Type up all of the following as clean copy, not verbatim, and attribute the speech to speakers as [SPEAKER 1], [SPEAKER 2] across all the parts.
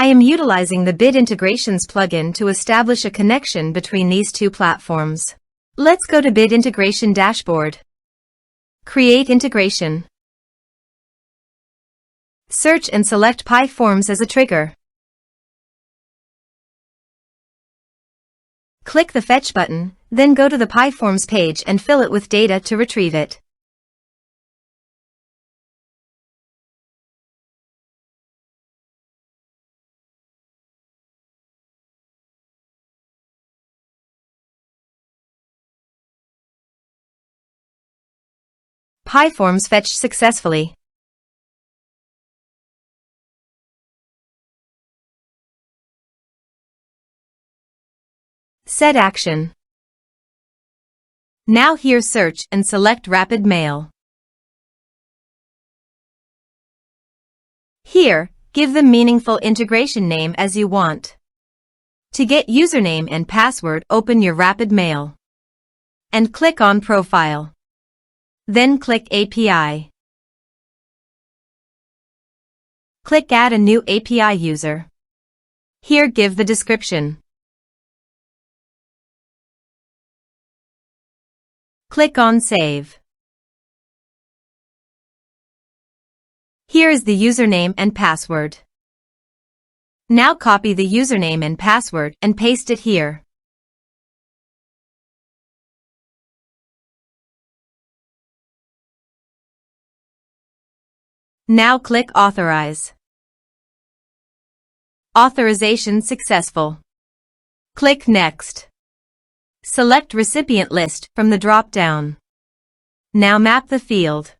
[SPEAKER 1] I am utilizing the Bit Integrations plugin to establish a connection between these two platforms. Let's go to Bit Integration Dashboard. Create integration. Search and select PyForms as a trigger. Click the Fetch button, then go to the PyForms page and fill it with data to retrieve it. PyForms fetched successfully. Set action. Now here search and select Rapid Mail. Here, give the meaningful integration name as you want. To get username and password, open your Rapid Mail and click on Profile. Then click API. Click Add a new API user. Here give the description. Click on Save. Here is the username and password. Now copy the username and password and paste it here. Now click Authorize. Authorization successful. Click Next. Select Recipient List from the drop-down. Now map the field.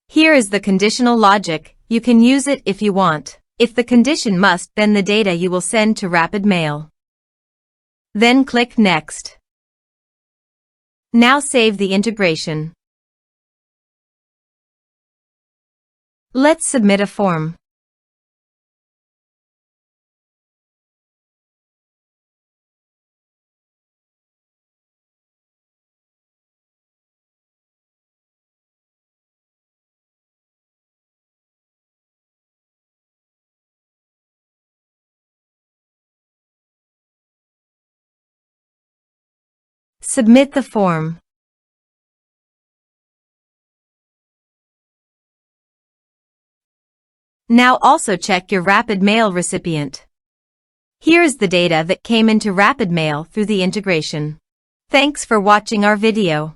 [SPEAKER 1] Here is the conditional logic. You can use it if you want. If the condition must, then the data you will send to Rapid Mail. Then click Next. Now save the integration. Let's submit a form. Submit the form. Now also check your Rapid Mail recipient. Here is the data that came into Rapid Mail through the integration. Thanks for watching our video.